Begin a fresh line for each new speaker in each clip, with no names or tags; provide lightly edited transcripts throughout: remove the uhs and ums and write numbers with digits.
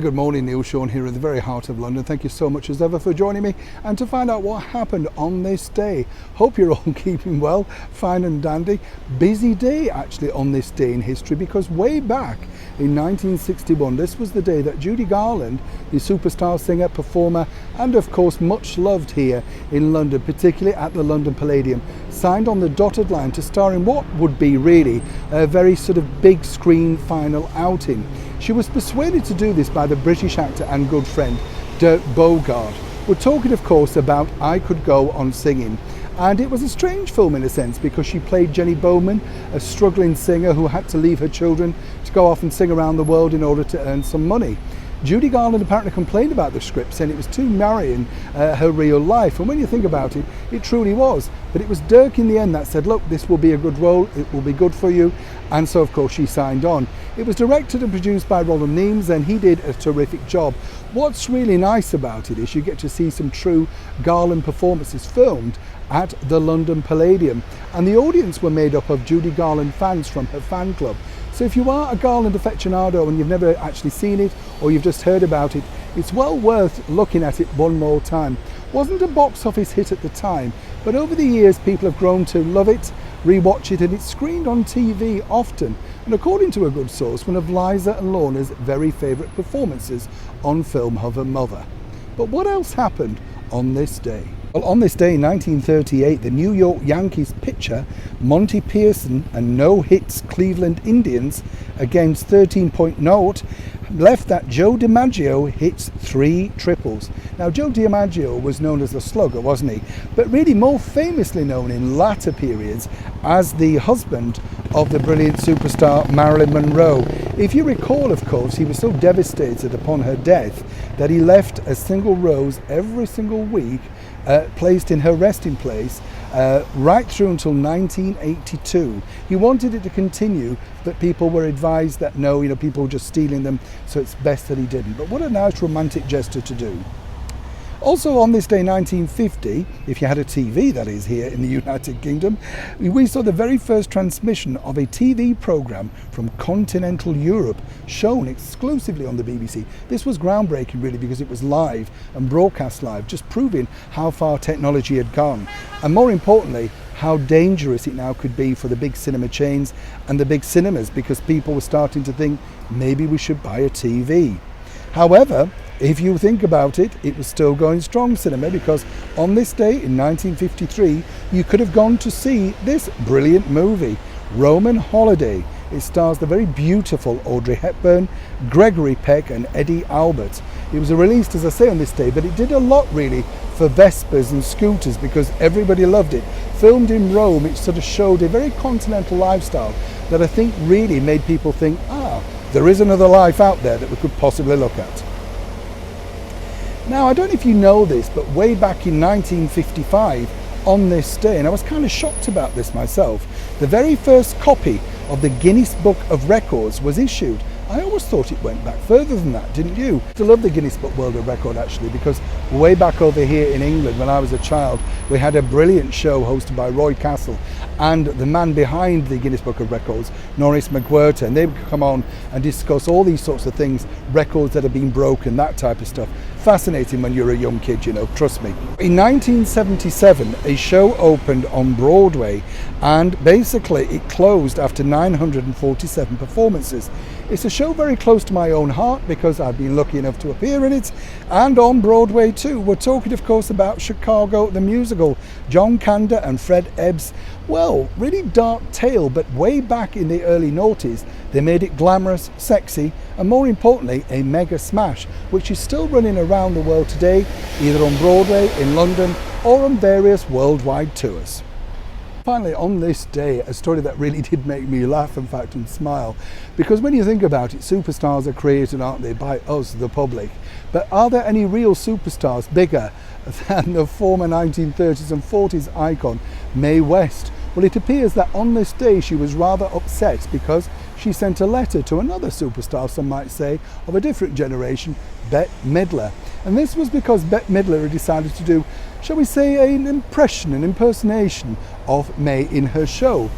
good morning, Neil Sean here in the very heart of London. Thank you so much as ever for joining me and to find out what happened on this day. Hope you're all keeping well, fine and dandy. Busy day actually on this day in history, because way back in 1961, this was the day that Judy Garland, the superstar singer, performer, and of course much loved here in London, particularly at the London Palladium, signed on the dotted line to star in what would be really a very sort of big screen final outing. She was persuaded to do this by the British actor and good friend Dirk Bogarde. We're talking of course about I Could Go On Singing, and it was a strange film in a sense because she played Jenny Bowman, a struggling singer who had to leave her children to go off and sing around the world in order to earn some money. Judy Garland apparently complained about the script, saying it was too marrying her real life, and when you think about it, it truly was. But it was Dirk in the end that said, look, this will be a good role, it will be good for you, and so of course she signed on. It was directed and produced by Roland Neames, and he did a terrific job. What's really nice about it is you get to see some true Garland performances filmed at the London Palladium, and the audience were made up of Judy Garland fans from her fan club. So if you are a Garland aficionado and you've never actually seen it or you've just heard about it, it's well worth looking at it one more time. Wasn't a box office hit at the time, but over the years people have grown to love it, rewatch it, and it's screened on TV often, and according to a good source, one of Liza and Lorna's very favourite performances on film of her mother. But what else happened on this day? Well, on this day in 1938, the New York Yankees pitcher Monty Pearson and no-hits Cleveland Indians against 13-point note left that Joe Dimaggio hits 3 triples. Now, Joe Dimaggio was known as the slugger, wasn't he? But really more famously known in latter periods as the husband of the brilliant superstar Marilyn Monroe. If you recall, of course, he was so devastated upon her death that he left a single rose every single week placed in her resting place right through until 1982. He wanted it to continue, but people were advised that no, people were just stealing them, so it's best that he didn't. But what a nice romantic gesture to do. Also on this day 1950, if you had a TV that is here in the United Kingdom, we saw the very first transmission of a TV programme from continental Europe shown exclusively on the BBC. This was groundbreaking really because it was live and broadcast live, just proving how far technology had gone, and more importantly how dangerous it now could be for the big cinema chains and the big cinemas, because people were starting to think maybe we should buy a TV. However, if you think about it, it was still going strong, cinema, because on this day in 1953 you could have gone to see this brilliant movie, Roman Holiday. It stars the very beautiful Audrey Hepburn, Gregory Peck and Eddie Albert. It was released, as I say, on this day, but it did a lot really for Vespers and scooters because everybody loved it. Filmed in Rome, it sort of showed a very continental lifestyle that I think really made people think, there is another life out there that we could possibly look at. Now, I don't know if you know this, but way back in 1955, on this day, and I was kind of shocked about this myself, the very first copy of the Guinness Book of Records was issued. I always thought it went back further than that, didn't you? I love the Guinness Book World of Record actually, because way back over here in England when I was a child, we had a brilliant show hosted by Roy Castle and the man behind the Guinness Book of Records, Norris McWhirter, and they would come on and discuss all these sorts of things, records that have been broken, that type of stuff. Fascinating when you're a young kid, trust me. In 1977, a show opened on Broadway and basically it closed after 947 performances. It's a show very close to my own heart because I've been lucky enough to appear in it, and on Broadway too. We're talking of course about Chicago the musical, John Kander and Fred Ebb's, well, really dark tale, but way back in the early noughties they made it glamorous, sexy, and more importantly a mega smash, which is still running around the world today, either on Broadway, in London, or on various worldwide tours. Finally, on this day, a story that really did make me laugh, in fact, and smile, because when you think about it, superstars are created, aren't they, by us, the public. But are there any real superstars bigger than the former 1930s and 40s icon, Mae West? Well, it appears that on this day she was rather upset because she sent a letter to another superstar, some might say, of a different generation, Bette Midler. And this was because Bette Midler had decided to do, shall we say, an impersonation of Mae in her show.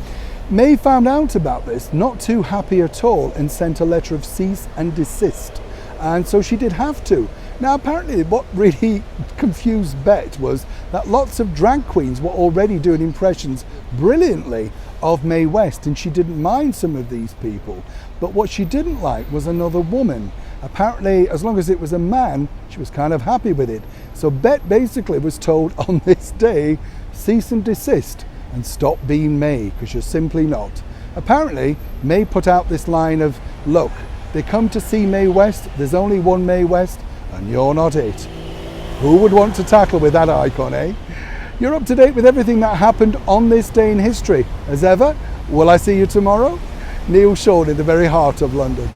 Mae found out about this, not too happy at all, and sent a letter of cease and desist. and so she did have to. Now apparently what really confused Bet was that lots of drag queens were already doing impressions brilliantly of Mae West, and she didn't mind some of these people, but what she didn't like was another woman. Apparently, as long as it was a man, she was kind of happy with it. So Bet basically was told on this day, cease and desist and stop being Mae, because you're simply not. Apparently, Mae put out this line of, look, they come to see Mae West, there's only one Mae West, and you're not it. Who would want to tackle with that icon, eh? You're up to date with everything that happened on this day in history. As ever, will I see you tomorrow? Neil Shawn in the very heart of London.